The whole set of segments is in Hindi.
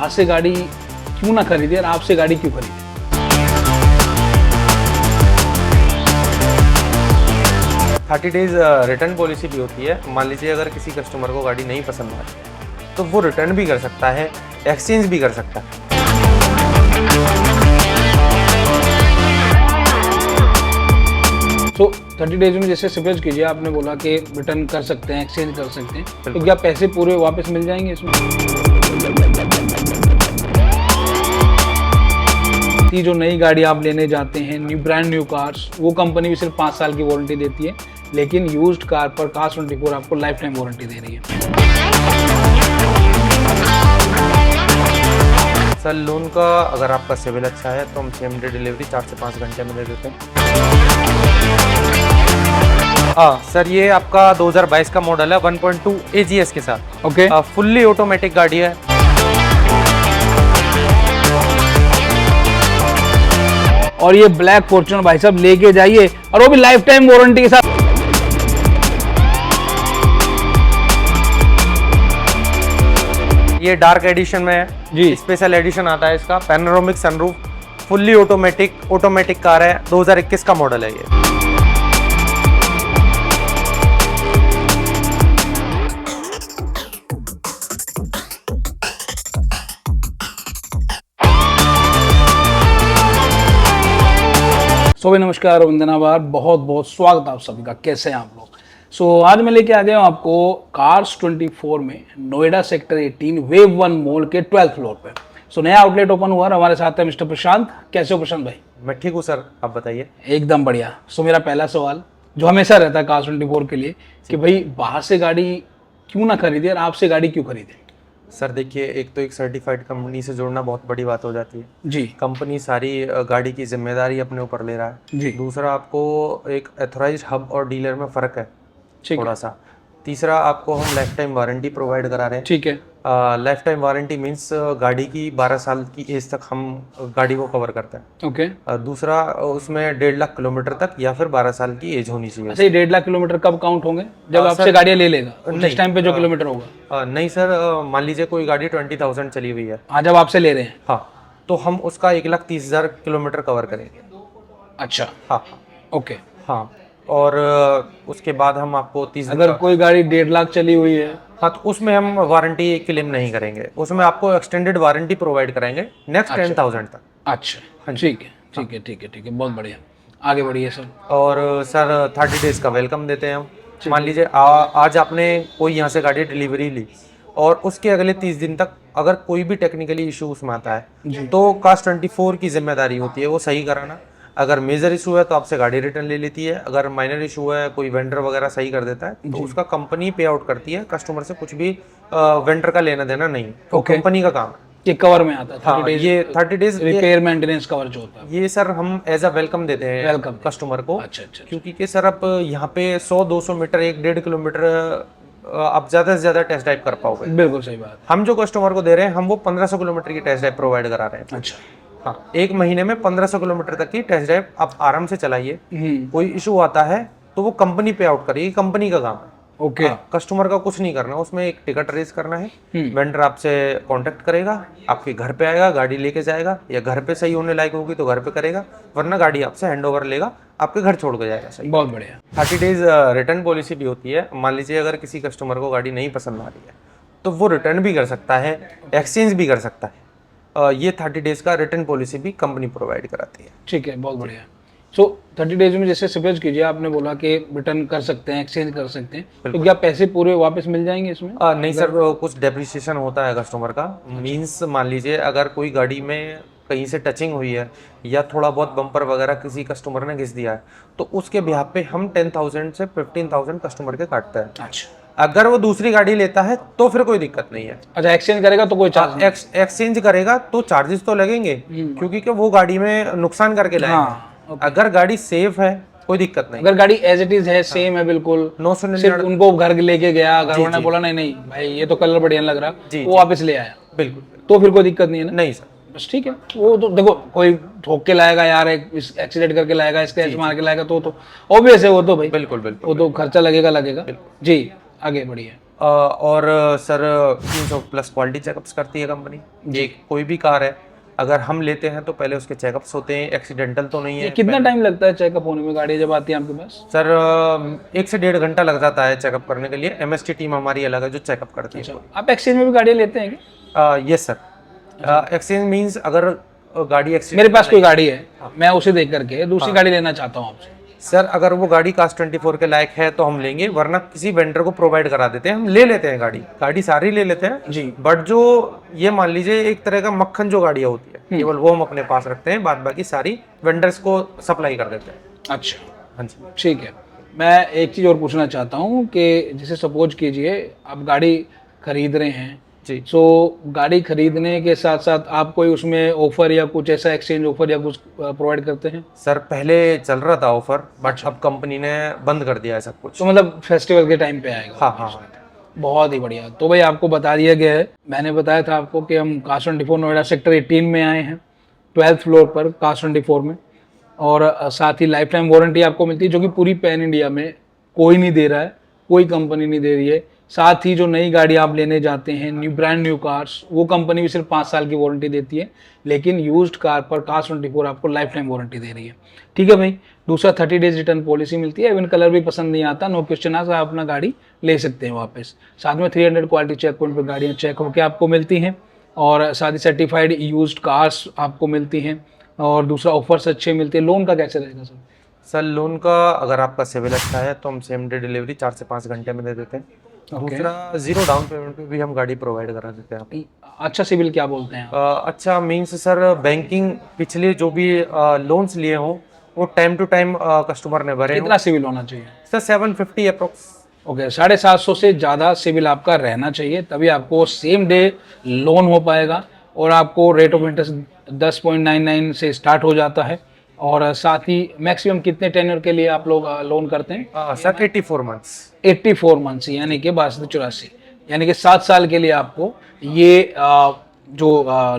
बाहर से गाड़ी क्यों ना खरीदे और आपसे गाड़ी क्यों खरीदे? थर्टी डेज रिटर्न पॉलिसी भी होती है। मान लीजिए अगर किसी कस्टमर को गाड़ी नहीं पसंद आ रही है तो वो रिटर्न भी कर सकता है, एक्सचेंज भी कर सकता है। तो 30 डेज में जैसे सपोज कीजिए आपने बोला कि रिटर्न कर सकते हैं, एक्सचेंज कर सकते हैं, तो क्या पैसे पूरे वापस मिल जाएंगे इसमें? ये जो नई गाड़ी आप लेने जाते हैं, न्यू ब्रांड न्यू कार्स, वो कंपनी भी सिर्फ 5 साल की वारंटी देती है, लेकिन यूज्ड कार पर Cars24 आपको लाइफ टाइम वारंटी दे रही है। सर लोन का अगर आपका सिविल अच्छा है तो हम सेम डे डिलीवरी 4 से 5 घंटे में दे देते हैं। हाँ सर, ये आपका 2022 का मॉडल है 1.2 AGS के साथ। ओके, फुल्ली ऑटोमेटिक गाड़ी है। और ये ब्लैक फॉर्च्यूनर भाई साहब लेके जाइए, और वो भी लाइफ टाइम वारंटी के साथ। ये डार्क एडिशन में है जी। स्पेशल एडिशन आता है इसका, panoramic sunroof, fully automatic car है। 2021 का मॉडल है ये। सो भाई नमस्कार, वंदनाबाद, बहुत बहुत स्वागत आप सभी का। कैसे हैं आप लोग? आज मैं लेके आ गया हूँ आपको Cars24 में नोएडा सेक्टर 18 वेव 1 मॉल के 12th फ्लोर पे। नया आउटलेट ओपन हुआ। हमारे साथ है मिस्टर प्रशांत। कैसे हो प्रशांत भाई? मैं ठीक हूँ सर, आप बताइए। एकदम बढ़िया। मेरा पहला सवाल जो हमेशा रहता है Cars24 के लिए कि भाई बाहर से गाड़ी क्यों ना खरीदे और आपसे गाड़ी क्यों खरीदे? सर देखिए, एक तो एक सर्टिफाइड कंपनी से जुड़ना बहुत बड़ी बात हो जाती है जी। कंपनी सारी गाड़ी की जिम्मेदारी अपने ऊपर ले रहा है जी। दूसरा, आपको एक एथोराइज्ड हब और डीलर में फ़र्क है थोड़ा सा। तीसरा, आपको हम लाइफ टाइम वारंटी प्रोवाइड करा रहे हैं। ठीक है। लाइफ टाइम वारंटी मीन्स गाड़ी की 12 साल की एज तक हम गाड़ी को कवर करते हैं। ओके। दूसरा, उसमें 1.5 लाख किलोमीटर तक या फिर 12 साल की एज होनी चाहिए। अच्छा, ये 1.5 लाख किलोमीटर कब काउंट होंगे? जब आपसे गाड़ियाँ ले लेगा उस टाइम पे जो किलोमीटर होगा? नहीं सर, मान लीजिए कोई गाड़ी 20,000 चली हुई है। हाँ, जब आपसे ले रहे हैं। हाँ, तो हम उसका 1,30,000 किलोमीटर कवर करेंगे। अच्छा। हाँ। ओके। हाँ, और उसके बाद हम आपको 30 अगर कोई गाड़ी 1.5 लाख चली हुई है, हाँ, तो उसमें हम वारंटी क्लेम नहीं करेंगे, उसमें आपको एक्सटेंडेड वारंटी प्रोवाइड कराएंगे नेक्स्ट 10,000 तक। अच्छा, ठीक है, ठीक है, ठीक है, ठीक है, बहुत बढ़िया। आगे बढ़िए सर। और सर 30 डेज का वेलकम देते हैं हम। मान लीजिए आज आपने कोई यहाँ से गाड़ी डिलीवरी ली और उसके अगले 30 दिन तक अगर कोई भी टेक्निकली इशू उसमें आता है तो Cars24 की जिम्मेदारी होती है वो सही कराना। अगर मेजर इशू है तो आपसे गाड़ी रिटर्न ले लेती है। अगर माइनर इशू है, कोई वेंडर वगैरह सही कर देता है तो उसका कंपनी पे आउट करती है। कस्टमर से कुछ भी वेंडर का लेना देना नहीं, तो कंपनी का काम है। ये कवर में आता है। हाँ, ये 30 डेज रिपेयर मेंटेनेंस कवर जो होता है, ये सर हम एज अ वेलकम देते हैं वेलकम कस्टमर को। अच्छा, अच्छा। क्योंकि कि सर आप यहाँ पे 100-200 मीटर, 1-1.5 किलोमीटर आप ज़्यादा से ज़्यादा टेस्ट ड्राइव कर पाओगे। बिल्कुल सही बात। हम जो कस्टमर को दे रहे हैं हम वो 1500 किलोमीटर की टेस्ट ड्राइव प्रोवाइड करा रहे हैं। अच्छा। हाँ, एक महीने में 1500 किलोमीटर तक की टेस्ट ड्राइव आप आराम से चलाइए। कोई इशू आता है तो वो कंपनी पे आउट करेगी, कंपनी का काम है। ओके। कस्टमर का कुछ नहीं करना, उसमें एक टिकट रेज करना है। वेंडर आपसे कांटेक्ट करेगा, आपके घर पे आएगा, गाड़ी लेके जाएगा, या घर पे सही होने लायक होगी तो घर पे करेगा, वरना गाड़ी आपसे हैंडओवर लेगा, आपके घर छोड़ के जाएगा। सही। बहुत बढ़िया। 30 डेज रिटर्न पॉलिसी भी होती है। मान लीजिए अगर किसी कस्टमर को गाड़ी नहीं पसंद आ रही है तो वो रिटर्न भी कर सकता है, एक्सचेंज भी कर सकता है। ये 30 डेज का रिटर्न पॉलिसी भी कंपनी प्रोवाइड कराती है। ठीक है, बहुत बढ़िया। 30 डेज में जैसे सपोज कीजिए आपने बोला कि रिटर्न कर सकते हैं, एक्सचेंज कर सकते हैं, तो क्या पैसे पूरे वापस मिल जाएंगे इसमें? नहीं सर, कुछ डेप्रिसिएशन होता है कस्टमर का। मींस मान लीजिए अगर कोई गाड़ी में कहीं से टचिंग हुई है या थोड़ा बहुत बम्पर वगैरह किसी कस्टमर ने घिस दिया है तो उसके बिहाफ पे हम 10,000 से 15,000 कस्टमर के काटते हैं। अच्छा। अगर वो दूसरी गाड़ी लेता है तो फिर कोई दिक्कत नहीं है। अच्छा, एक्सचेंज करेगा तो कोई चार्ज? एक्सचेंज करेगा तो चार्जेस तो लगेंगे क्योंकि कि वो गाड़ी में नुकसान करके लाएगा। हाँ, अगर गाड़ी सेफ है कोई दिक्कत नहीं। अगर गाड़ी एज इट इज है, सेम है बिल्कुल, 999 सिर्फ उनको घर लेके गया, घर वालों ने बोला नहीं नहीं भाई ये तो कलर बढ़िया लग रहा, वो वापस ले आया, बिल्कुल, तो फिर कोई दिक्कत नहीं है ना? नहीं सर, बस ठीक है। वो तो देखो, कोई ठोक के लाएगा यार, एक्सीडेंट करके लाएगा, स्क्रैच मार के लाएगा तो ऑब्वियस है वो तो भाई, बिल्कुल बिल्कुल, वो तो खर्चा लगेगा जी। आगे बढ़िए। और सर 300 प्लस क्वालिटी चेकअप्स करती है कंपनी। ये कोई भी कार है अगर हम लेते हैं तो पहले उसके चेकअप्स होते हैं, एक्सीडेंटल तो नहीं है। कितना टाइम लगता है चेकअप होने में गाड़ी जब आती है आपके पास? सर 1 से 1.5 घंटा लग जाता है चेकअप करने के लिए। एमएसटी टीम हमारी अलग है जो चेकअप करती है। आप एक्सचेंज में भी गाड़ियाँ लेते हैं क्या? Yes sir. एक्सचेंज मींस अगर गाड़ी एक्सीडेंट, मेरे पास कोई गाड़ी है, मैं उसे देख करके दूसरी गाड़ी लेना चाहता हूँ आपसे। सर अगर वो गाड़ी कास्ट 24 के लायक है तो हम लेंगे, वरना किसी वेंडर को प्रोवाइड करा देते हैं। हम ले लेते हैं गाड़ी सारी ले लेते हैं जी। बट जो ये मान लीजिए एक तरह का मक्खन जो गाड़ियाँ होती है केवल वो हम अपने पास रखते हैं, बाद बाकी सारी वेंडर्स को सप्लाई कर देते हैं। अच्छा, हाँ जी ठीक है। मैं एक चीज़ और पूछना चाहता हूँ कि जैसे सपोज कीजिए आप गाड़ी खरीद रहे हैं जी। सो गाड़ी खरीदने के साथ साथ आप कोई उसमें ऑफर या कुछ ऐसा एक्सचेंज ऑफर या कुछ प्रोवाइड करते हैं? सर पहले चल रहा था ऑफर बट अब कंपनी ने बंद कर दिया है सब कुछ। तो मतलब फेस्टिवल के टाइम पे आएगा? हाँ हाँ हाँ। बहुत ही बढ़िया। तो भाई आपको बता दिया गया है, मैंने बताया था आपको कि हम कास्ट 24 नोएडा सेक्टर 18 में आए हैं, 12th फ्लोर पर कास्ट 24 में। और साथ ही लाइफ टाइम वारंटी आपको मिलती है जो कि पूरी पैन इंडिया में कोई नहीं दे रहा है, कोई कंपनी नहीं दे रही है। साथ ही जो नई गाड़ी आप लेने जाते हैं, ब्रांड न्यू कार्स, वो कंपनी भी सिर्फ 5 साल की वारंटी देती है, लेकिन यूज्ड कार पर कास्ट 24 आपको लाइफ टाइम वारंटी दे रही है। ठीक है भाई। दूसरा 30 डेज रिटर्न पॉलिसी मिलती है। इवन कलर भी पसंद नहीं आता, नो क्वेश्चन आस्क्ड, आप अपना गाड़ी ले सकते हैं वापस। साथ में 300 क्वालिटी चेक पॉइंट पर गाड़ियाँ चेक होकर आपको मिलती हैं, और साथ ही सर्टिफाइड यूज्ड कार्स आपको मिलती हैं, और दूसरा ऑफर्स अच्छे मिलते हैं। लोन का कैसे रहेगा सर? सर लोन का अगर आपका सिविल अच्छा है तो हम सेम डे डिलीवरी 4 से 5 घंटे में दे देते हैं। दूसरा 0 डाउन पेमेंट पे भी हम गाड़ी प्रोवाइड करा देते हैं आपको। अच्छा सिविल क्या बोलते हैं? अच्छा मीन्स सर बैंकिंग पिछले जो भी लोन्स लिए हों वो टाइम टू टाइम कस्टमर ने भरे। कितना सिविल होना चाहिए सर 750 अप्रोक्स। ओके, 750 से ज़्यादा सिविल आपका रहना चाहिए, तभी आपको सेम डे लोन हो पाएगा। और आपको रेट ऑफ इंटरेस्ट 10.99 से स्टार्ट हो जाता है। और साथ ही मैक्सिमम कितने टेन्योर के लिए आप लोग लोन करते हैं? Sir 84 months. 84 मंथ्स यानी कि 82-84, यानी कि 7 साल के लिए आपको ये जो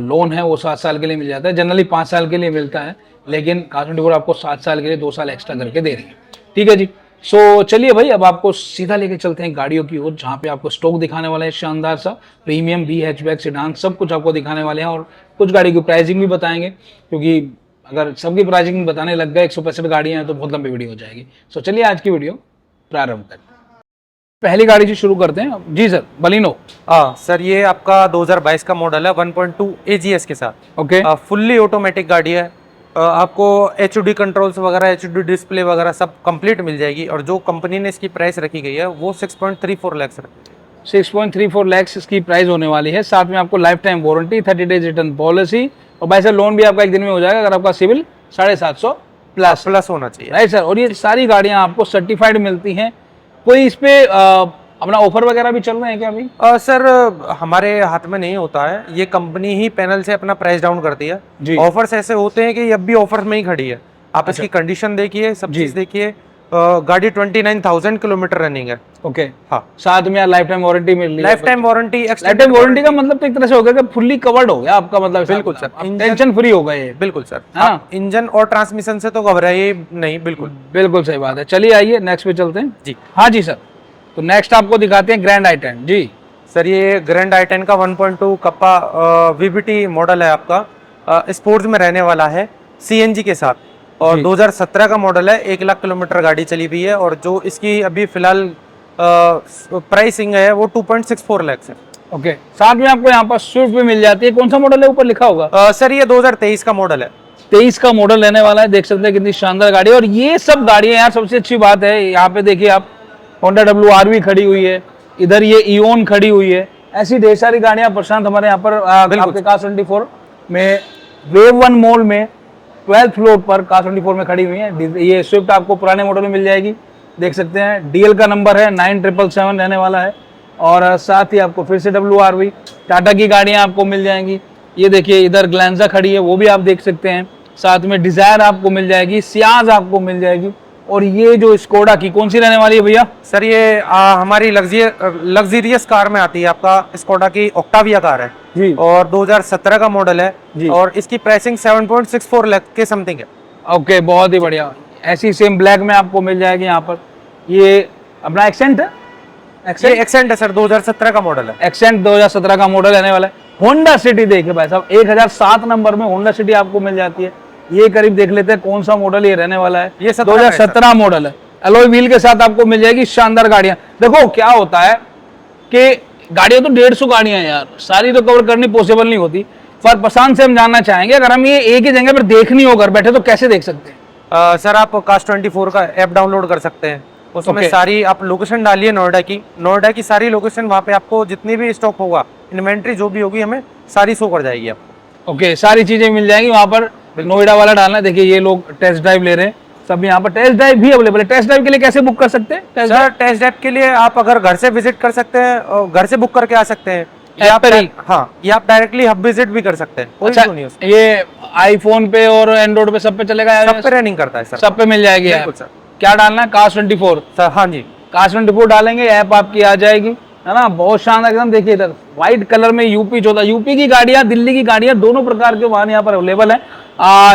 लोन है वो 7 साल के लिए मिल जाता है। जनरली 5 साल के लिए मिलता है, लेकिन कास्ट 24 आपको 7 साल के लिए 2 साल एक्स्ट्रा करके दे रही है। ठीक है जी। सो चलिए भाई, अब आपको सीधा लेके चलते हैं गाड़ियों की ओर, जहाँ पे आपको स्टॉक दिखाने वाले हैं शानदार सा, प्रीमियम बी हैचबैक सेडान सब कुछ आपको दिखाने वाले हैं। और कुछ गाड़ी की प्राइसिंग भी बताएंगे, क्योंकि अगर सबकी प्राइसिंग बताने लग गए 165 गाड़ियाँ हैं तो बहुत लंबी वीडियो हो जाएगी। सो चलिए आज की वीडियो प्रारंभ करें। पहली गाड़ी से शुरू करते हैं जी सर, बलिनो। सर ये आपका 2022 का मॉडल है 1.2 AGS के साथ। ओके। फुल्ली ऑटोमेटिक गाड़ी है। आपको HUD कंट्रोल्स वगैरह, HUD डिस्प्ले वगैरह सब कंप्लीट मिल जाएगी। और जो कंपनी ने इसकी प्राइस रखी गई है वो 6.34 लाख रखी है। 6.34 लाख इसकी प्राइस होने वाली है। साथ में आपको life time warranty, 30 days return policy, और भाई सर लोन भी आपका एक दिन में हो जाएगा अगर आपका सिविल 750 प्लस होना चाहिए। Right sir. और ये सारी गाड़ियाँ आपको सर्टिफाइड मिलती हैं। कोई इस पे अपना ऑफर वगैरह भी चल रहे हैं क्या अभी? सर हमारे हाथ में नहीं होता है, ये कंपनी ही पैनल से अपना प्राइस डाउन करती है जी। ऑफर्स ऐसे होते हैं कि अब भी ऑफर में ही खड़ी है। आप इसकी कंडीशन देखिए, सब चीज देखिए। गाड़ी 29,000 किलोमीटर रनिंग है। ओके। हाँ। साथ में लाइफ टाइम वारंटी मिल रही है। Life time warranty, life time warranty का मतलब तो एक तरह से हो गया कि फुल्ली कवर्ड हो गया आपका, मतलब बिल्कुल सर, टेंशन फ्री हो गए। बिल्कुल सर। हाँ, इंजन और ट्रांसमिशन से तो घबराइए नहीं। बिल्कुल बिल्कुल सही बात है। चलिए आइए नेक्स्ट पे चलते हैं जी। हाँ जी सर। तो नेक्स्ट आपको दिखाते हैं ग्रैंड i10 जी। सर ये ग्रैंड i10 का 1.2 कप्पा VVT मॉडल है आपका। स्पोर्ट्स में रहने वाला है, CNG के साथ। और 2017 का मॉडल है, 1 लाख किलोमीटर गाड़ी चली हुई है। और जो इसकी अभी फिलहाल प्राइसिंग है वो 2.64 लाख है। ओके। साथ में आपको यहाँ पर स्विफ्ट भी मिल जाती है। कौन सा मॉडल है ऊपर लिखा होगा? सर ये 2023 का मॉडल है। 23 का मॉडल रहने वाला है। देख सकते हैं कितनी शानदार गाड़ी है। और ये सब गाड़ियां यार, सबसे अच्छी बात है यहाँ पे देखिए आप, होंडा WRV खड़ी हुई है, इधर ये इओन खड़ी हुई है। ऐसी ढेर सारी गाड़ियां प्रशांत हमारे यहाँ पर आपके कास्ट 24 में वेव 1 मॉल में 12th फ्लोर पर कास्ट 24 में खड़ी हुई है। ये स्विफ्ट आपको पुराने मॉडल में मिल जाएगी। देख सकते हैं DL का नंबर है 9777 रहने वाला है। और साथ ही आपको फिर से WRV टाटा की गाड़ियां आपको मिल जाएंगी। ये देखिए इधर ग्लैंजा खड़ी है, वो भी आप देख सकते हैं। साथ में डिजायर आपको मिल जाएगी, सियाज आपको मिल जाएगी। और ये जो स्कोडा की कौन सी रहने वाली है भैया? सर ये हमारी लग्जरियस कार में आती है, आपका स्कोडा की ऑक्टाविया कार है जी। और 2017 का मॉडल है जी। और इसकी प्राइसिंग 7.64 लाख के समथिंग है। ओके, बहुत ही बढ़िया। ऐसी सेम ब्लैक में आपको मिल जाएगी यहाँ पर। ये अपना एक्सेंट है ये एक्सेंट है सर, 2017 का मॉडल है। एक्सेंट 2017 का मॉडल रहने वाला है। होंडा सिटी देखिए भाई साहब, 1007 नंबर में होंडा सिटी आपको मिल जाती है। ये करीब देख लेते हैं कौन सा मॉडल ये रहने वाला है। ये 2017 मॉडल है, अलॉय व्हील के साथ आपको मिल जाएगी। शानदार गाड़ियां। देखो क्या होता है कि गाड़ियां तो 150 गाड़ियां हैं यार, सारी तो कवर करनी पॉसिबल नहीं होती। पर प्रशांत से हम जानना चाहेंगे, अगर हम ये एक ही जगह पर देखनी हो घर बैठे तो कैसे देख सकते हैं? सर आप Cars24 का ऐप डाउनलोड कर सकते हैं, उसमें Okay. सारी आप लोकेशन डालिए नोएडा की सारी लोकेशन, वहाँ पे आपको जितनी भी स्टॉक होगा, इन्वेंट्री जो भी होगी, हमें सारी शो कर जाएगी आपको। ओके, सारी चीजें मिल जाएंगी वहां पर। नोएडा वाला डालना है। देखिए ये लोग टेस्ट ड्राइव ले रहे हैं, सब यहाँ पर टेस्ट ड्राइव भी अवेलेबल है। टेस्ट ड्राइव के लिए कैसे बुक कर सकते हैं? टेस्ट सर टेस्ट ड्राइव के लिए आप अगर घर से विजिट कर सकते हैं और घर से बुक करके आ सकते हैं, या ऐप पर ही? हाँ, या आप डायरेक्टली हब विजिट भी कर सकते हैं, कोई अच्छा, इशू नहीं है उसमें। ये आईफोन पे और एंड्रॉइड पे सब पे चलेगा? सब पे रनिंग करता है सर। सब पे मिल जाएगी बिल्कुल ऐप। सर। क्या डालना है? Cars24। सर हाँ जी, Cars24 डालेंगे, ऐप आपकी आ जाएगी, है ना। बहुत शानदार एकदम। देखिए इधर व्हाइट कलर में यूपी 14, यूपी की गाड़ियां, दिल्ली की गाड़ियां, दोनों प्रकार के वाहन यहाँ पर अवेलेबल है।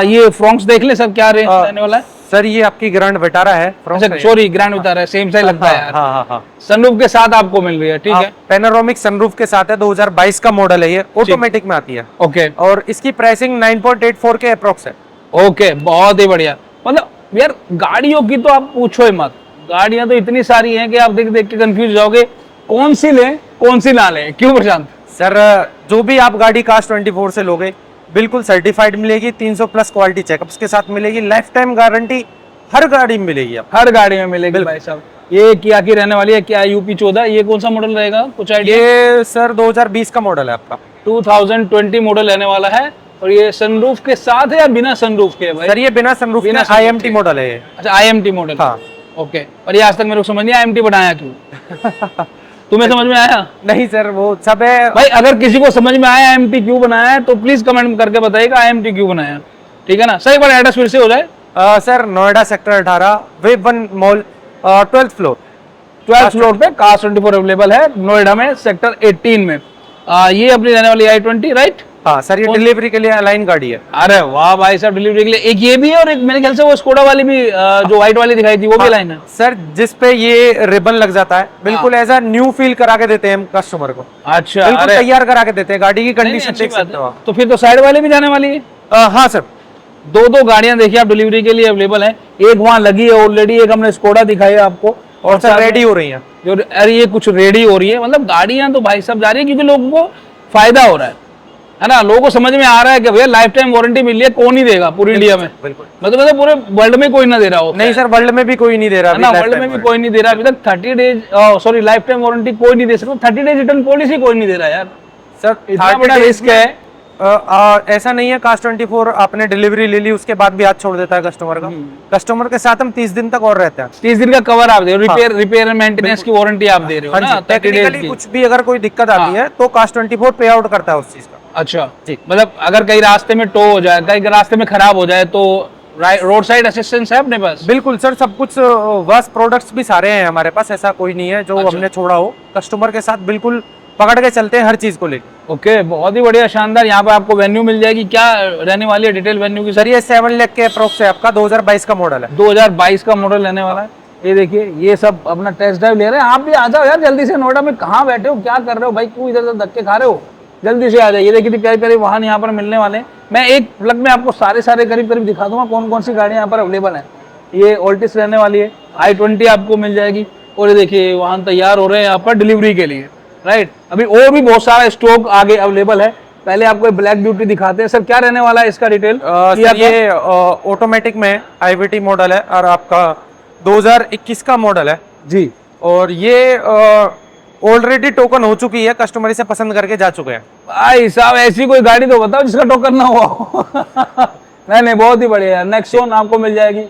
ये फ्रॉक्स देख ले सब, क्या रेंज रहने वाला है? सर ये आपकी ग्रैंड विटारा है। अच्छा सॉरी, ग्रैंड विटारा है, सेम साइज लगता है यार। हाँ हाँ हाँ, सनरूफ के साथ आपको मिल रही है, ठीक है। पैनोरामिक सनरूफ के साथ है, 2022 का मॉडल है, ये ऑटोमेटिक में आती है। ओके और इसकी प्राइसिंग 9.84 के अप्रोक्स है। ओके, बहुत ही बढ़िया। मतलब यार गाड़ियों की तो आप पूछो ही मत, गाड़ियां तो इतनी सारी हैं कि आप देख देख के कंफ्यूज हो जाओगे, कौन सी लें कौन सी ना लें। क्यों प्रशांत? सर जो भी आप गाड़ी Cars24 से लोगे, बिल्कुल सर्टिफाइड मिलेगी, 300 प्लस क्वालिटी चेकअप्स के साथ मिलेगी, लाइफ टाइम गारंटी हर गाड़ी में मिलेगी। आप हर गाड़ी में मिलेगी भाई साहब। ये क्या की रहने वाली है? क्या यूपी 14? ये कौन सा मॉडल रहेगा, कुछ आइडिया? ये सर 2020 का मॉडल है आपका, 2020 मॉडल रहने वाला है। और ये सनरूफ के साथ है या बिना सनरूफ के है भाई? सर ये बिना सनरूफ, बिना बिना IMT मॉडल है ये। अच्छा IMT मॉडल। हाँ ओके, पर ये आज तक मेरे को समझ नहीं IMT बनाया क्यों? तुम्हें समझ में आया? नहीं सर, वो सब है भाई अगर किसी को समझ में आया IMT क्यों बनाया है तो प्लीज कमेंट करके बताइएगा IMT क्यों बनाया है, ठीक है ना। सर एक बार एड्रेस फिर से हो जाए। Sir Noida sector 18 web 1 mall 12th floor. 12th floor पे Cars24 अवेलेबल है नोएडा में, सेक्टर 18 में। ये अपनी रहने वाली i20, राइट? हाँ सर, ये डिलीवरी के लिए अलाइन गाड़ी है। अरे वाह भाई साहब, डिलीवरी के लिए एक ये भी है, और एक मेरे ख्याल से वो स्कोडा वाली भी जो व्हाइट वाली दिखाई थी वो भी लाइन है। सर जिस पे ये रिबन लग जाता है, बिल्कुल ऐसा न्यू फील करा के देते हैं हम कस्टमर को। अच्छा, बिल्कुल अरे तैयार करा के देते हैं, गाड़ी की नहीं, कंडीशन अच्छी देख बात सकते हो है। आप। तो फिर तो साइड वाली भी जाने वाली है। हाँ सर, दो गाड़ियां देखिए आप डिलीवरी के लिए अवेलेबल है। एक वहां लगी है ऑलरेडी, एक हमने स्कोडा दिखाई है आपको, और सर रेडी हो रही है। जो अरे ये कुछ रेडी हो रही है। मतलब गाड़ियां तो भाई साहब जा रही है क्योंकि लोगों को फायदा हो रहा है ना। लोगों को समझ में आ रहा है कि भैया लाइफ टाइम वारंटी मिल रही है, कौन नहीं देगा पूरी इंडिया में? बिल्कुल। मतलब पूरे वर्ल्ड में कोई ना दे रहा हो। नहीं सर, वर्ल्ड में भी कोई नहीं दे रहा है ना, वर्ल्ड में भी कोई नहीं दे रहा अभी तक। 30 days sorry life time warranty कोई नहीं दे सकता, 30 डेज रिटर्न पॉलिसी कोई नहीं दे रहा यार। सर इतना बड़ा रिस्क है। ऐसा नहीं है Cars24 आपने डिलीवरी ले ली उसके बाद भी हाथ छोड़ देता है कस्टमर का। कस्टमर के साथ हम 30 दिन तक और रहते हैं। 30 दिन का कवर आप दे रहे हो, रिपेयर एंड मेंटेनेंस की वारंटी आप दे रहे हो ना, 30 डेज टेक्निकली की। कुछ भी अगर कोई दिक्कत आती है तो Cars24 पे आउट करता है उस चीज का। अच्छा जी। मतलब अगर कहीं रास्ते में टो हो जाए, कहीं रास्ते में खराब हो जाए तो रोड साइड असिस्टेंस है अपने पास? बिल्कुल सर, सब कुछ वर्स प्रोडक्ट्स भी सारे हैं हमारे पास, ऐसा कोई नहीं है जो हमने छोड़ा हो। कस्टमर के साथ बिल्कुल पकड़ के चलते हैं हर चीज को लेकर। ओके, बहुत ही बढ़िया, शानदार। यहाँ पे आपको वेन्यू मिल जाएगी, क्या रहने वाली है डिटेल वेन्यू की? सर ये 7 लाख के अप्रोक्स है आपका, 2022 का मॉडल है। 2022 का मॉडल रहने वाला है। ये देखिए ये सब अपना टेस्ट ड्राइव ले रहे हैं। आप भी आ जाओ यार जल्दी से, नोएडा में कहाँ बैठे हो, क्या कर रहे हो भाई, क्यों इधर उधर धक्के खा रहे हो? जल्दी से आ जाइए। देखिए प्यारे प्यारे वाहन यहाँ पर मिलने वाले हैं। मैं एक प्लग में आपको सारे करीब करीब दिखा दूंगा कौन कौन सी गाड़ियाँ यहाँ पर अवेलेबल है। ये ऑल्टिस रहने वाली है, i20 आपको मिल जाएगी। और ये देखिए वाहन तैयार हो रहे हैं यहाँ पर डिलीवरी के लिए, राइट। अभी और भी बहुत सारा स्टॉक आगे अवेलेबल है। पहले आपको ब्लैक ब्यूटी दिखाते हैं। सर क्या रहने वाला है इसका डिटेल? ये ऑटोमेटिक में IVT मॉडल है और आपका 2021 का मॉडल है जी। और ये ऑलरेडी टोकन हो चुकी है, कस्टमर इसे पसंद करके जा चुके हैं। भाई साहब ऐसी कोई गाड़ी तो बताओ जिसका टोकन ना हुआ हो। नहीं बहुत ही बढ़िया। नेक्सॉन आपको मिल जाएगी।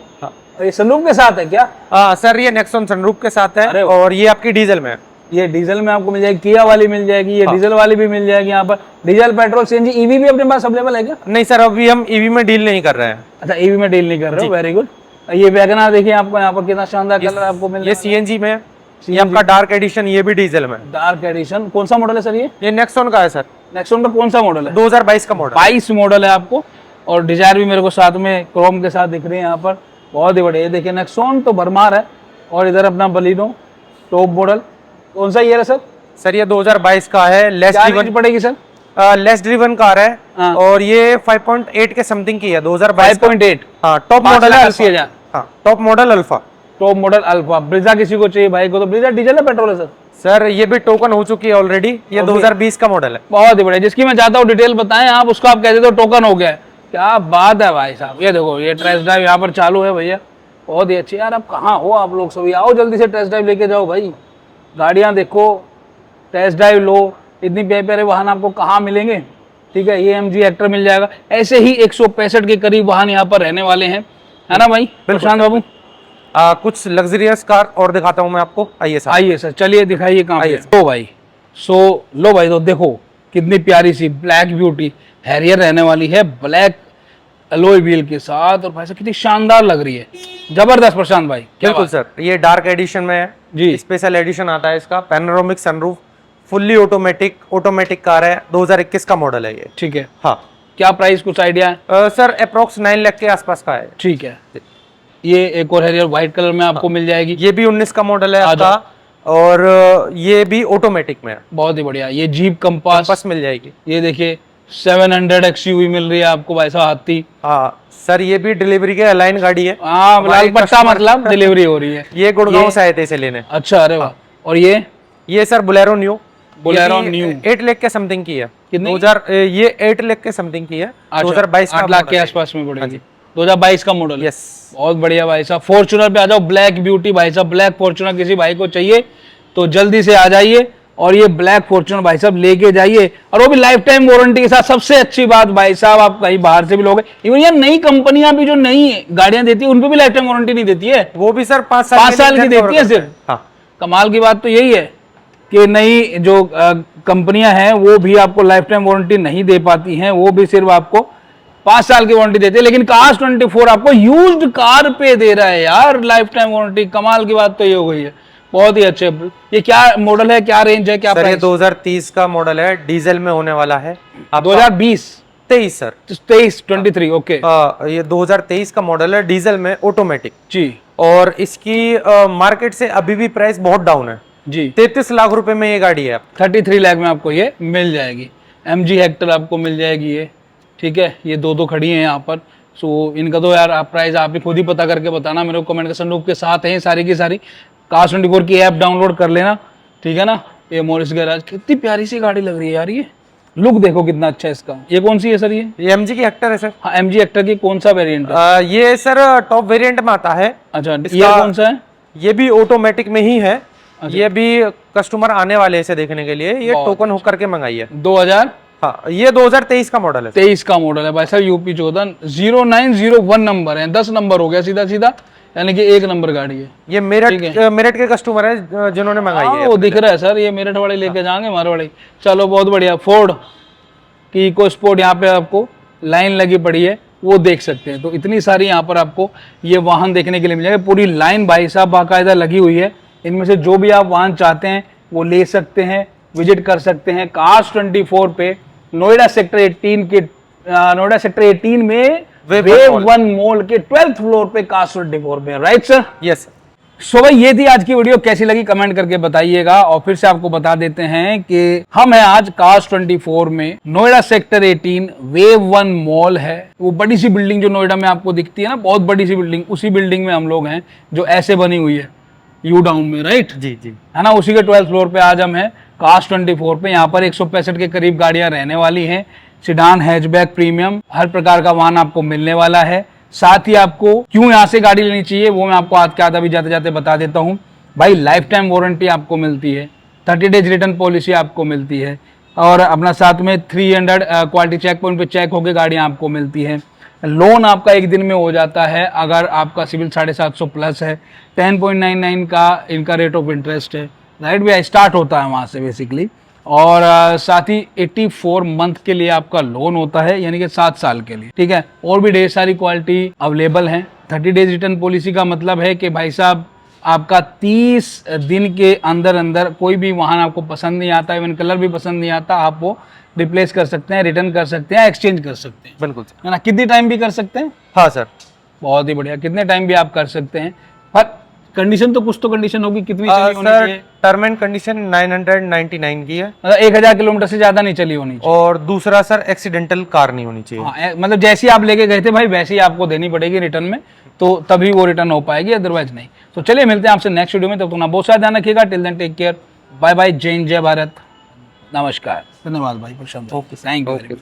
ये सनरूफ के साथ है क्या? सर ये नेक्सॉन सनरूफ के साथ है और ये आपकी डीजल में है। ये डीजल में आपको मिल जाएगी, किया वाली मिल जाएगी, ये डीजल वाली भी मिल जाएगी। यहाँ पर डीजल, पेट्रोल, CNG, EV भी अपने पास अवेलेबल है क्या? नहीं सर, अभी हम EV में डील नहीं कर रहे हैं। अच्छा EV में डील नहीं कर रहे हो, वेरी गुड। ये वैगनआर देखिए आपको यहाँ पर कितना शानदार कलर आपको मिल ये CNG में, ये आपका डार्क एडिशन, ये भी डीजल में। डार्क एडिशन कौन सा मॉडल है सर? ये नेक्सॉन का है सर। नेक्सॉन का कौन सा मॉडल है? 2022 का मॉडल। 22 मॉडल है आपको। और डिजायर भी मेरे को साथ में क्रोम के साथ दिख रही है यहाँ पर, बहुत ही बढ़िया। ये देखिए नेक्सॉन तो भरमार है। और इधर अपना बलिनो टॉप मॉडल, कौन सा ईयर है सर? सर ये 2022 का है, लेस क्या ड्रिवन रेंज पड़ेगी सर? लेस ड्रिवन कार है। हाँ। और ये 5.8 के समथिंग की है, 2022 का। 5.8। हाँ, टॉप मॉडल है 5,80,000। अल्फा। हाँ, top model alpha. Top model alpha. Brezza किसी को चाहिए भाई को तो ब्रीजा डीजल है पेट्रोल है सर? सर ये भी टोकन हो चुकी है ऑलरेडी, ये 2020 का मॉडल है। बहुत ही बढ़िया। जिसकी मैं चाहता हूँ डिटेल बताएं आप, उसको आप कहते हो टोकन हो गया है। क्या बात है भाई साहब। ये देखो ये टेस्ट ड्राइव यहाँ पर चालू है भैया, बहुत ही अच्छी। यार अब कहाँ हो आप लोग सभी, आओ जल्दी से टेस्ट ड्राइव लेके जाओ भाई, गाड़ियाँ देखो, टेस्ट ड्राइव लो। इतनी प्यारे प्यारे वाहन आपको कहाँ मिलेंगे। ठीक है, ये MG हेक्टर मिल जाएगा। ऐसे ही 165 के करीब वाहन यहाँ पर रहने वाले हैं, है ना भाई प्रशांत बाबू? कुछ लग्जरियस कार और दिखाता हूँ मैं आपको, आइए सर। आइए सर, चलिए दिखाइए कहाँ पे। आइए। तो भाई लो भाई, तो देखो कितनी प्यारी सी ब्लैक ब्यूटी हैरियर रहने वाली है, ब्लैक अलॉय व्हील के साथ। और भाई साहब कितनी शानदार लग रही है, जबरदस्त प्रशांत भाई। क्या बिल्कुल बात? सर, ये डार्क एडिशन में है जी। स्पेशल एडिशन आता है इसका। Panoramic sunroof, fully automatic car है, 2021 का मॉडल है ये। ठीक है, हाँ। क्या प्राइस कुछ आइडिया है? सर अप्रोक्स 9 लाख के आसपास का है। ठीक है, ये एक और हैरियर व्हाइट कलर में आपको मिल जाएगी। ये भी 19 का मॉडल है आ आपका, और ये भी ऑटोमेटिक में है। बहुत ही बढ़िया। ये जीप कंपास बस मिल जाएगी। ये देखिए 700 XUV मिल रही है आपको भाई साहब, हाथी। हाँ सर, ये भी डिलीवरी के अलाइन गाड़ी है। हाँ, हमारे पट्टा customer- मतलब डिलीवरी हो रही है। ये गुड़गांव से आए थे इसे लेने। अच्छा, अरे वाह। और ये sir Bolero new. Bolero new 8 lakh के समथिंग की है। कितनी? 2000 ये 8 लाख के समथिंग की है। 2022 8 लाख के आसपास में पड़ेगी। 2022 का मॉडल। यस। बहुत बढ़िया भाई साहब। फॉर्च्यूनर पे आ जाओ, ब्लैक ब्यूटी भाई साहब, ब्लैक फॉर्च्यूनर किसी भाई को चाहिए तो जल्दी से आ जाइए और ये ब्लैक फॉर्च्यूनर भाई साहब लेके जाइए, और वो भी लाइफ टाइम वारंटी के साथ। सबसे अच्छी बात भाई साहब, आप कहीं बाहर से भी लोगे, इवन यार नई कंपनियां भी जो नई गाड़ियां देती है उन पे भी लाइफ टाइम वारंटी नहीं देती है, वो भी सर 5 5 साल की देती है सिर्फ। हाँ। कमाल की बात तो यही है कि नई जो कंपनियां हैं वो भी आपको लाइफ टाइम वारंटी नहीं दे पाती हैं, वो भी सिर्फ आपको 5 साल की वारंटी देती है। लेकिन कार्स 24 आपको यूज्ड कार पे दे रहा है यार लाइफ टाइम वारंटी। कमाल की बात तो ये हो गई है, बहुत ही अच्छे। ये क्या मॉडल है, क्या रेंज है, क्या सर ये प्राइस? 2030 का मॉडल है, डीजल में होने वाला है। 2020 23 सर। 23 ओके ये 2023 का मॉडल है, डीजल में ऑटोमेटिक जी। और इसकी मार्केट से अभी भी प्राइस बहुत डाउन है जी 33 लाख रुपए में ये गाड़ी है। 33 लाख में आपको ये मिल जाएगी। MG हेक्टर आपको मिल जाएगी ये, ठीक है। ये दो खड़ी हैं यहाँ पर। सो इनका तो यार आप प्राइस आप ही खुद ही पता करके बताना मेरे को, कमेंट के सनरूफ के साथ है सारी की सारी। कार्स 24 की ऐप डाउनलोड कर लेना, ठीक है ना। ये मॉरिस गैराज, कितनी प्यारी सी गाड़ी लग रही है यार, ये लुक देखो कितना अच्छा है इसका। ये कौन सी है सर? ये MG की हेक्टर है सर। हाँ, MG हेक्टर की कौन सा वेरिएंट है? ये सर टॉप वेरिएंट में आता है। अच्छा, ये इसका- कौन सा है? ये भी ऑटोमेटिक में ही है। ये भी कस्टमर आने वाले हैं इसे देखने के लिए, ये टोकन होकर के मंगाई है। 2023 हाँ, ये 2023 का मॉडल है। का मॉडल है भाई साहब। UP 14 0901 नंबर है, 10 नंबर हो गया सीधा सीधा, यानी कि 1 नंबर गाड़ी है। ये मेरठ के कस्टमर है जिन्होंने मंगाई है। वो दिख रहा है सर, ये मेरठ वाले लेके जाएंगे हमारे वाले। चलो बहुत बढ़िया। फोर्ड की इको स्पोर्ट यहाँ पे आपको लाइन लगी पड़ी है, वो देख सकते हैं। तो इतनी सारी यहाँ पर आपको ये वाहन देखने के लिए मिल जाएगा। पूरी लाइन भाई साहब बाकायदा लगी हुई है। इनमें से जो भी आप वाहन चाहते हैं वो ले सकते हैं, विजिट कर सकते हैं। कार्स 24 पे नोएडा सेक्टर 18 में वेव 1 मॉल के 12th फ्लोर पे कार्स 24 में, राइट सर? यस। सो भाई ये थी आज की वीडियो, कैसी लगी कमेंट करके बताइएगा। और फिर से आपको बता देते हैं कि हम हैं आज कार्स 24 में, नोएडा सेक्टर 18 वेव 1 मॉल है। वो बड़ी सी बिल्डिंग जो नोएडा में आपको दिखती है ना, बहुत बड़ी सी बिल्डिंग, उसी बिल्डिंग में हम लोग हैं जो ऐसे बनी हुई है यू डाउन में, राइट? जी जी, है ना। उसी के 12th फ्लोर पे आज हम हैं कार्स 24 पे। यहाँ पर 165 के करीब गाड़ियां रहने वाली हैं। सिडान, हैचबैक, प्रीमियम, हर प्रकार का वाहन आपको मिलने वाला है। साथ ही आपको क्यों यहाँ से गाड़ी लेनी चाहिए वो मैं आपको आज के आधा भी जाते जाते बता देता हूँ। भाई लाइफ टाइम वारंटी आपको मिलती है, 30 डेज रिटर्न पॉलिसी आपको मिलती है, और अपना साथ में 300 क्वालिटी चेक पॉइंट पे चेक होकर गाड़ियाँ आपको मिलती है। लोन आपका 1 दिन में हो जाता है अगर आपका सिविल 750 प्लस है। 10.99 का इनका रेट ऑफ इंटरेस्ट है, राइट भैया, स्टार्ट होता है वहाँ से बेसिकली। और साथ ही 84 मंथ के लिए आपका लोन होता है, यानी कि 7 साल के लिए, ठीक है। और भी ढेर सारी क्वालिटी अवेलेबल हैं। 30 डेज रिटर्न पॉलिसी का मतलब है कि भाई साहब आपका 30 दिन के अंदर अंदर कोई भी वाहन आपको पसंद नहीं आता, इवन कलर भी पसंद नहीं आता, आप वो रिप्लेस कर सकते हैं, रिटर्न कर सकते हैं, एक्सचेंज कर सकते हैं, बिल्कुल है ना। कितनी टाइम भी कर सकते हैं? हाँ सर, बहुत ही बढ़िया, कितने टाइम भी आप कर सकते हैं। पर कंडीशन तो कुछ तो कंडीशन होगी, कितनी चली होनी सर चाहिए? टर्म एंड कंडीशन 999 की है, मतलब 1000 किलोमीटर से ज्यादा नहीं चली होनी चाहिए। और दूसरा सर एक्सीडेंटल कार नहीं होनी चाहिए। हाँ, मतलब जैसी आप लेके गए थे भाई वैसी आपको देनी पड़ेगी रिटर्न में, तो तभी वो रिटर्न हो पाएगी, अदरवाइज नहीं। तो चलिए मिलते हैं आपसे नेक्स्ट वीडियो में, तब तक ना बहुत सारा ध्यान रखिएगा। Till then take care, bye bye, जय हिंद, जय भारत, नमस्कार, धन्यवाद भाई प्रशांत। Okay, thank you.